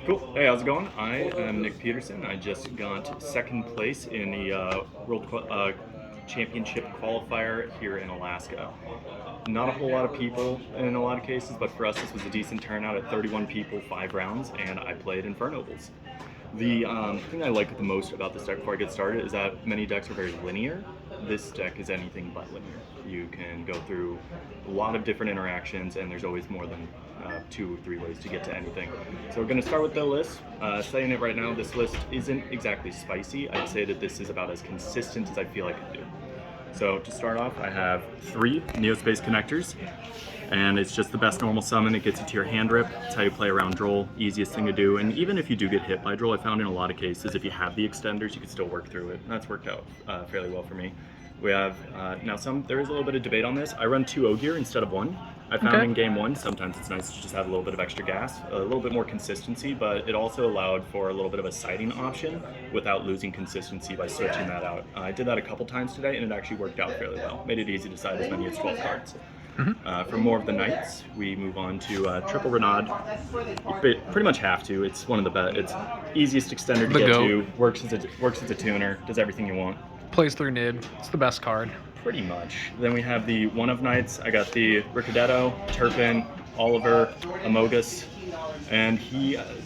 Cool. Hey, how's it going? I am Nik Petersen. I just got second place in the World Championship qualifier here in Alaska. Not a whole lot of people in a lot of cases, but for us this was a decent turnout at 31 people, 5 rounds, and I played Infernobles. The thing I like the most about this deck before I get started is that many decks are very linear. This deck is anything but linear. You can go through a lot of different interactions, and there's always more than 2 or 3 ways to get to anything. So we're going to start with the list. Saying it right now, this list isn't exactly spicy. I'd say that this is about as consistent as I feel I could do. So to start off, I have 3 Neospace Connectors, and it's just the best normal summon. It gets you to your hand rip. It's how you play around Droll, easiest thing to do. And even if you do get hit by Droll, I found in a lot of cases, if you have the extenders, you can still work through it. And that's worked out fairly well for me. We have, now there is a little bit of debate on this. I run 2 Ogier instead of 1. I found in game 1, sometimes it's nice to just have a little bit of extra gas, a little bit more consistency, but it also allowed for a little bit of a siding option without losing consistency by switching that out. I did that a couple times today, and it actually worked out fairly well. Made it easy to side as many as 12 cards. For more of the knights, we move on to triple Renaud. You pretty much have to. It's one of the best. It's easiest extender to get to. Works as a tuner. Does everything you want. Plays through Nid. It's the best card. Pretty much. Then we have the one of knights. I got the Ricardetto, Turpin, Oliver, Amogus, and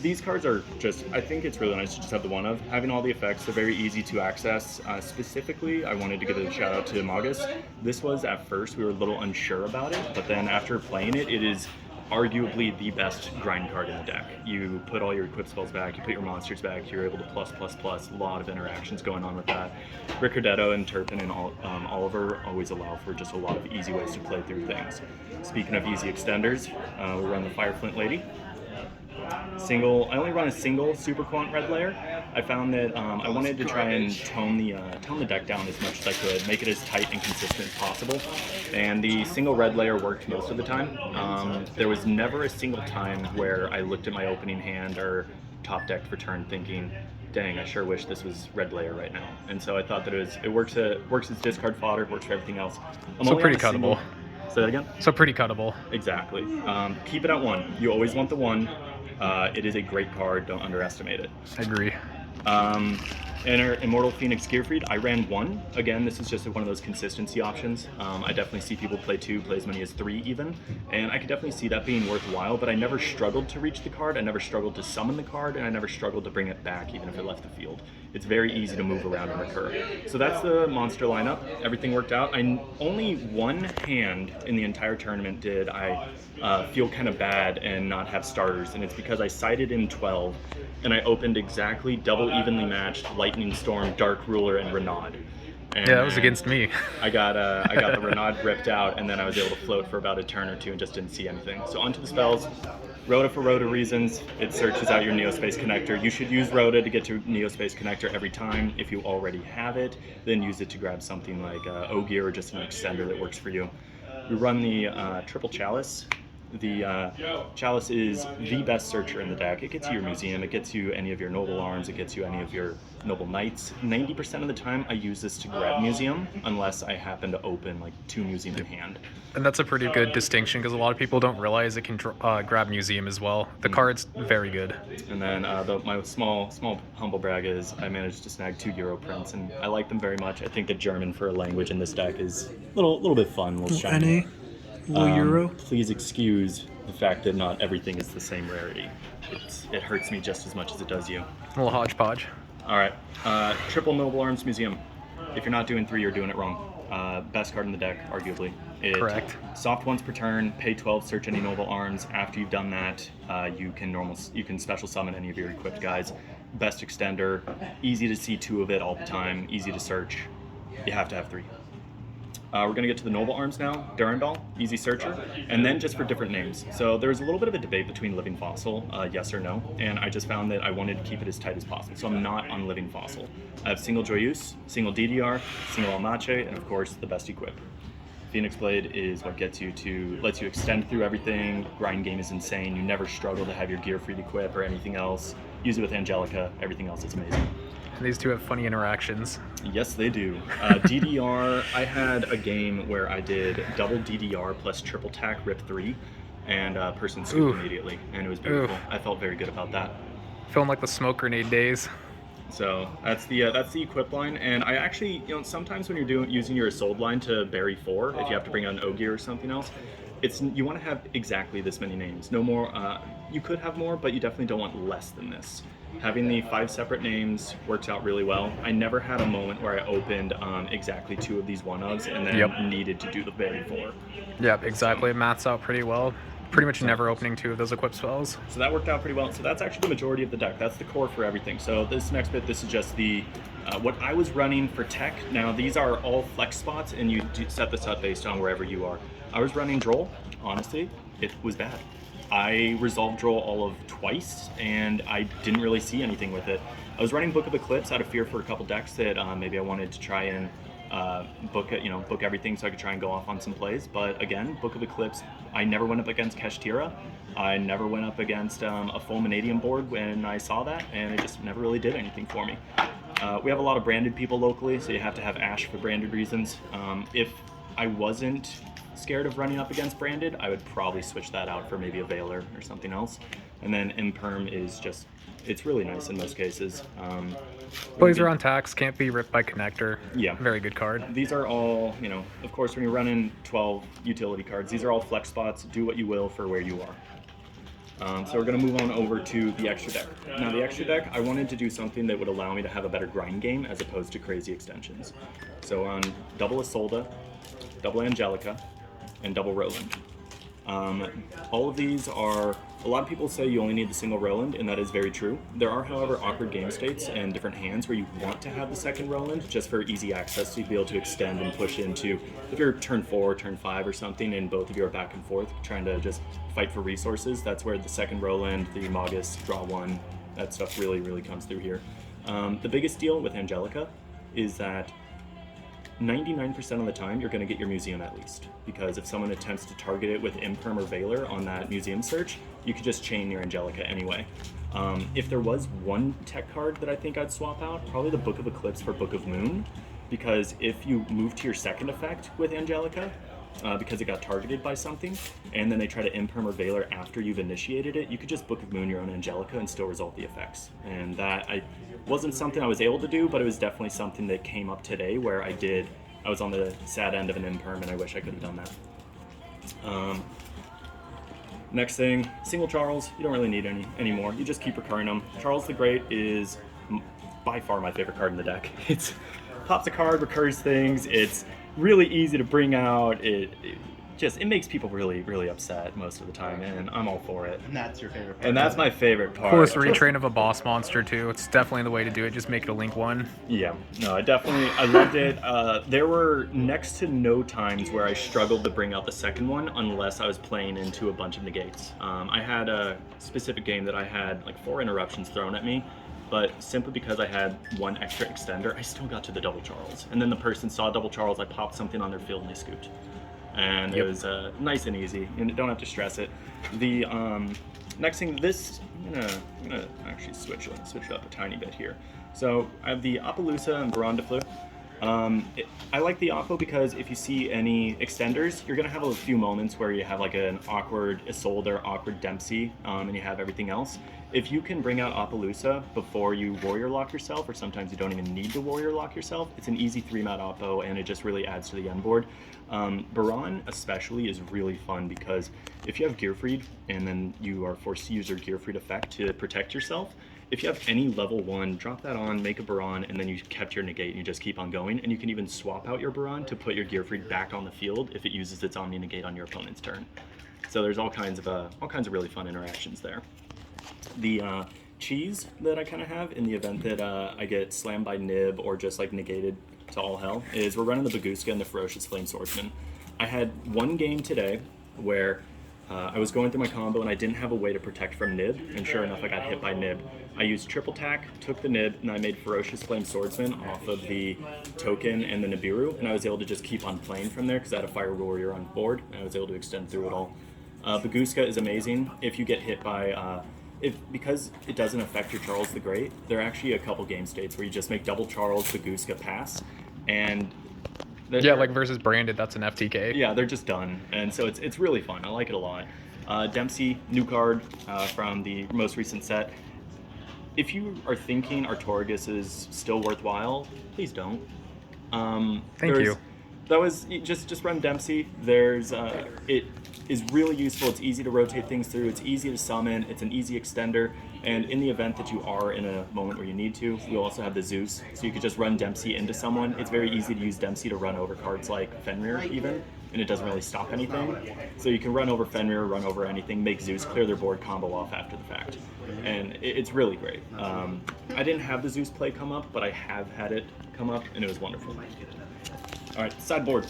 these cards are just, I think it's really nice to just have the one of. Having all the effects, they're very easy to access. Specifically, I wanted to give a shout out to Amogus. This was, at first, we were a little unsure about it, but then after playing it, it is arguably the best grind card in the deck. You put all your equip spells back, you put your monsters back, you're able to plus, a lot of interactions going on with that. Ricardetto and Turpin and Oliver always allow for just a lot of easy ways to play through things. Speaking of easy extenders, we run the Fireflint Lady. I only run a single Super Quant Red Layer. I found that I wanted to try and tone the deck down as much as I could, make it as tight and consistent as possible. And the single Red Layer worked most of the time. There was never a single time where I looked at my opening hand or top decked for turn thinking, dang, I sure wish this was Red Layer right now. And so I thought that it works as discard fodder, works for everything else. So pretty cuttable. Say that again? So pretty cuttable. Exactly. Keep it at 1. You always want the 1. It is a great card, don't underestimate it. I agree. Enter Immortal Phoenix Gearfried. I ran 1. Again, this is just one of those consistency options. I definitely see people play 2, play as many as 3 even, and I could definitely see that being worthwhile, but I never struggled to reach the card, I never struggled to summon the card, and I never struggled to bring it back even if it left the field. It's very easy to move around and recur. So that's the monster lineup. Everything worked out. Only 1 hand in the entire tournament did I feel kind of bad and not have starters, and it's because I sided in 12 and I opened exactly double evenly matched Lightning Storm, Dark Ruler, and Renaud. And yeah, that was against me. I got the Renaud ripped out, and then I was able to float for about a turn or 2 and just didn't see anything. So onto the spells. Rhoda for Rhoda reasons. It searches out your Neospace Connector. You should use Rhoda to get to Neospace Connector every time. If you already have it, then use it to grab something like Ogier or just an extender that works for you. We run the triple Chalice. The Chalice is the best searcher in the deck. It gets you your museum, it gets you any of your noble arms, it gets you any of your noble knights. 90% of the time I use this to grab museum, unless I happen to open like 2 museum in hand. And that's a pretty good distinction because a lot of people don't realize it can grab museum as well. The card's very good. And then my small humble brag is I managed to snag 2 Euro prints, and I like them very much. I think the German for a language in this deck is a little bit fun, a little shiny. Euro. Please excuse the fact that not everything is the same rarity. It hurts me just as much as it does you. A little hodgepodge. All right, triple Noble Arms Museum. If you're not doing 3, you're doing it wrong. Best card in the deck, arguably. Correct. Soft once per turn, pay 12, search any Noble Arms. After you've done that, you can special summon any of your equipped guys. Best extender, easy to see 2 of it all the time, easy to search. You have to have 3. We're going to get to the Noble Arms now. Durandal, easy searcher, and then just for different names. So there's a little bit of a debate between Living Fossil, yes or no, and I just found that I wanted to keep it as tight as possible. So I'm not on Living Fossil. I have single Joyeuse, single DDR, single Almache, and of course the best equip. Phoenix Blade is what lets you extend through everything. Grind game is insane. You never struggle to have your gear free to equip or anything else. Use it with Angelica. Everything else is amazing. These two have funny interactions. Yes, they do. DDR, I had a game where I did double DDR plus triple tack rip 3, and person scooped immediately, and it was beautiful. I felt very good about that. Feeling like the smoke grenade days. So that's the equip line, and I actually, sometimes when you're using your Isolde line to bury 4, if you have to bring on Ogier or something else, you want to have exactly this many names. No more. You could have more, but you definitely don't want less than this. Having the 5 separate names works out really well. I never had a moment where I opened exactly 2 of these 1-ofs and then needed to do the bury 4. Yep, exactly. It maths out pretty well. Pretty much never opening 2 of those equip spells. So that worked out pretty well. So that's actually the majority of the deck. That's the core for everything. So this next bit, this is just the what I was running for tech. Now these are all flex spots, and you set this up based on wherever you are. I was running Droll. Honestly, it was bad. I resolved Droll all of twice, and I didn't really see anything with it. I was running Book of Eclipse out of fear for a couple decks that maybe I wanted to try and book everything so I could try and go off on some plays. But again, Book of Eclipse, I never went up against Kashtira. I never went up against a full Mannadium board when I saw that, and it just never really did anything for me. We have a lot of branded people locally, so you have to have Ash for branded reasons. If I wasn't scared of running up against branded, I would probably switch that out for maybe a Veiler or something else. And then Imperm is just, it's really nice in most cases. Blazer on tax, can't be ripped by connector. Yeah. Very good card. These are all, of course, when you're running 12 utility cards, these are all flex spots. Do what you will for where you are. So we're going to move on over to the extra deck. Now the extra deck, I wanted to do something that would allow me to have a better grind game as opposed to crazy extensions. So on double Isolde, double Angelica, and double Roland. All of these are, a lot of people say you only need the single Roland, and that is very true. There are, however, awkward game states and different hands where you want to have the second Roland just for easy access, so you'd be able to extend and push into, if you're turn 4, turn 5 or something, and both of you are back and forth trying to just fight for resources, that's where the second Roland, the Magus, draw 1, that stuff really, really comes through here. The biggest deal with Angelica is that 99% of the time you're going to get your museum at least, because if someone attempts to target it with Imperm or Veiler on that museum search, you could just chain your Angelica anyway. If there was one tech card that I think I'd swap out, probably the Book of Eclipse for Book of Moon, because if you move to your second effect with Angelica, because it got targeted by something, and then they try to Imperm or Veiler after you've initiated it, you could just Book of Moon your own Angelica and still resolve the effects. And that wasn't something I was able to do, but it was definitely something that came up today where I was on the sad end of an Imperm, and I wish I could have done that. Next thing, single Charles. You don't really need any anymore. You just keep recurring them. Charles the Great is by far my favorite card in the deck. It's pops a card, recurs things. It's really easy to bring out. It makes people really, really upset most of the time, and I'm all for it. And that's your favorite part. And that's my favorite part. Of course, retrain of a boss monster too. It's definitely the way to do it. Just make it a link one. Yeah, no, I loved it. There were next to no times where I struggled to bring out the second one unless I was playing into a bunch of negates. I had a specific game that I had like 4 interruptions thrown at me, but simply because I had 1 extra extender, I still got to the double Charles. And then the person saw double Charles, I popped something on their field and they scooped. And it was nice and easy, and you don't have to stress it. The next thing, I'm gonna actually switch it up a tiny bit here. So I have the Appaloosa and Baron de Fleur. I like the Oppo because if you see any extenders, you're gonna have a few moments where you have like an awkward Isolde or awkward Dempsey, and you have everything else. If you can bring out Appaloosa before you warrior lock yourself, or sometimes you don't even need to warrior lock yourself, it's an easy 3-mat Oppo, and it just really adds to the end board. Baron especially is really fun because if you have Gearfried and then you are forced to use your Gearfried effect to protect yourself, if you have any level 1, drop that on, make a Baron, and then you kept your negate and you just keep on going, and you can even swap out your Baron to put your Gearfried back on the field if it uses its Omni Negate on your opponent's turn. So there's all kinds of really fun interactions there. The cheese that I kind of have in the event that I get slammed by Nib or just like negated to all hell is we're running the Baguska and the Ferocious Flame Swordsman. I had one game today where I was going through my combo and I didn't have a way to protect from Nib, and sure enough I got hit by Nib. I used triple tack, took the Nib, and I made Ferocious Flame Swordsman off of the token and the Nibiru, and I was able to just keep on playing from there because I had a Fire Warrior on board, and I was able to extend through it all. Baguska is amazing if you get hit by because it doesn't affect your Charles the Great. There are actually a couple game states where you just make double Charles, Baguska, pass, and yeah, like versus branded, that's an FTK. Yeah, they're just done, and so it's really fun. I like it a lot. Dempsey, new card from the most recent set. If you are thinking Artorigus is still worthwhile, please don't. Thank you. That was just run Dempsey. It is really useful. It's easy to rotate things through. It's easy to summon. It's an easy extender. And in the event that you are in a moment where you need to, we also have the Zeus, so you could just run Dempsey into someone. It's very easy to use Dempsey to run over cards like Fenrir even, and it doesn't really stop anything. So you can run over Fenrir, run over anything, make Zeus, clear their board, combo off after the fact. And it's really great. I didn't have the Zeus play come up, but I have had it come up, and it was wonderful. All right, sideboard.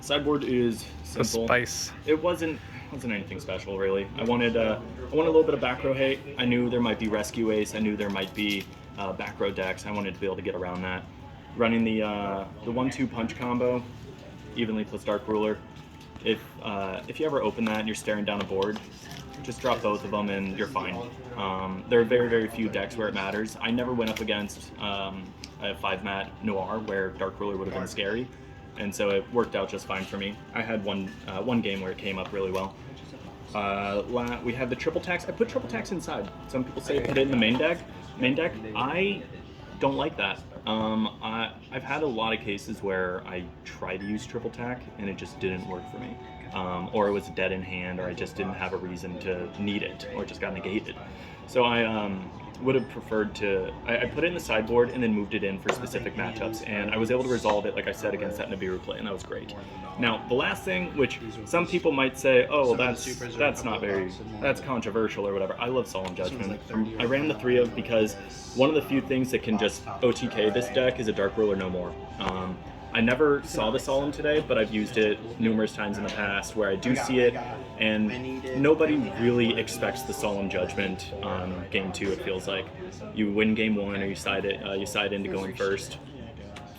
Sideboard is simple. The spice. It wasn't anything special really. I wanted a little bit of back row hate. I knew there might be Rescue Ace. I knew there might be back row decks. I wanted to be able to get around that. Running the 1-2 punch combo, evenly plus Dark Ruler. If you ever open that and you're staring down a board, just drop both of them and you're fine. There are very, very few decks where it matters. I never went up against a 5-mat Noir where Dark Ruler would have been scary, and so it worked out just fine for me. I had one game where it came up really well. We have the triple tax. I put triple tax inside. Some people say put it in the main deck. I don't like that. I've had a lot of cases where I tried to use triple tack and it just didn't work for me. Or it was dead in hand, or I just didn't have a reason to need it, or it just got negated. So I would have preferred to, I put it in the sideboard and then moved it in for specific matchups, and I was able to resolve it, like I said, against that Nibiru play, and that was great. Now, the last thing, which some people might say, oh, well, that's controversial or whatever. I love Solemn Judgment. I ran the 3 of because one of the few things that can just OTK this deck is a Dark Ruler no more. I never saw the Solemn today, but I've used it numerous times in the past where I do see it, and nobody really expects the Solemn Judgment on game 2, it feels like. You win game 1 or you side into going first,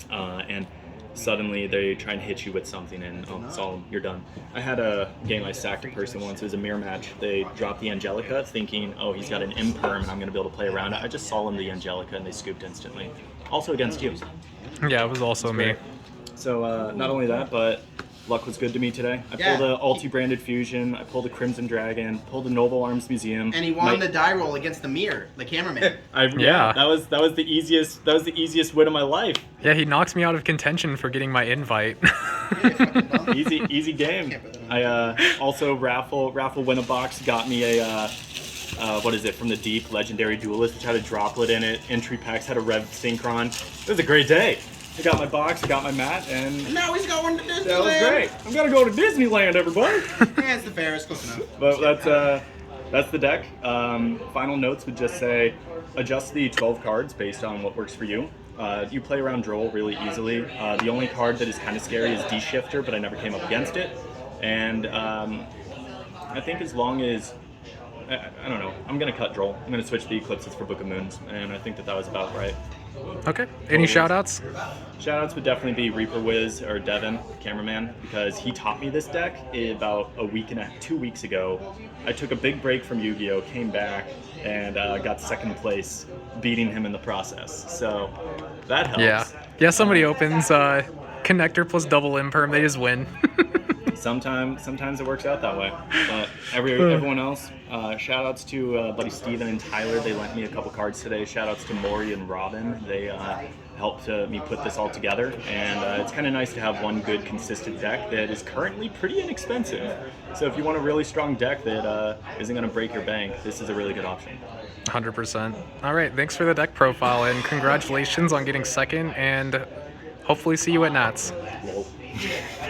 and suddenly they try and hit you with something and, oh, Solemn, you're done. I had a game I sacked a person once. It was a mirror match. They dropped the Angelica thinking, oh, he's got an Imperm and I'm going to be able to play around it. I just Solemned the Angelica and they scooped instantly. Also against you. Yeah, it was also me. So not only that, but luck was good to me today. I pulled a Alti-branded Fusion, I pulled a Crimson Dragon, pulled a Noble Arms Museum. And he won the die roll against the mirror, the cameraman. Yeah. That was the easiest win of my life. Yeah, he knocks me out of contention for getting my invite. Easy game. I also raffle win a box, got me a what is it, from the Deep Legendary Duelist, which had a droplet in it. Entry packs had a Rev Synchron. It was a great day. I got my box, I got my mat, and now he's going to Disneyland. That was great. I'm gonna go to Disneyland, everybody. Yeah, it's the fairest, close enough. But that's the deck. Final notes would just say, adjust the 12 cards based on what works for you. You play around Droll really easily. The only card that is kind of scary is D-Shifter, but I never came up against it. And I think as long as I don't know, I'm gonna cut Droll. I'm gonna switch the Eclipses for Book of Moons, and I think that was about right. Okay. Any shout-outs? Shout-outs would definitely be Reaper Wiz or Devin, cameraman, because he taught me this deck about 2 weeks ago. I took a big break from Yu-Gi-Oh!, came back, and got second place, beating him in the process. So that helps. Yeah, somebody opens connector plus double imperm, they just win. Sometimes it works out that way. But everyone else, shout-outs to buddy Steven and Tyler. They lent me a couple cards today. Shout-outs to Maury and Robin. They helped me put this all together. And it's kind of nice to have one good, consistent deck that is currently pretty inexpensive. So if you want a really strong deck that isn't going to break your bank, this is a really good option. 100%. All right, thanks for the deck profile, and congratulations on getting second, and hopefully see you at Nats. Lol.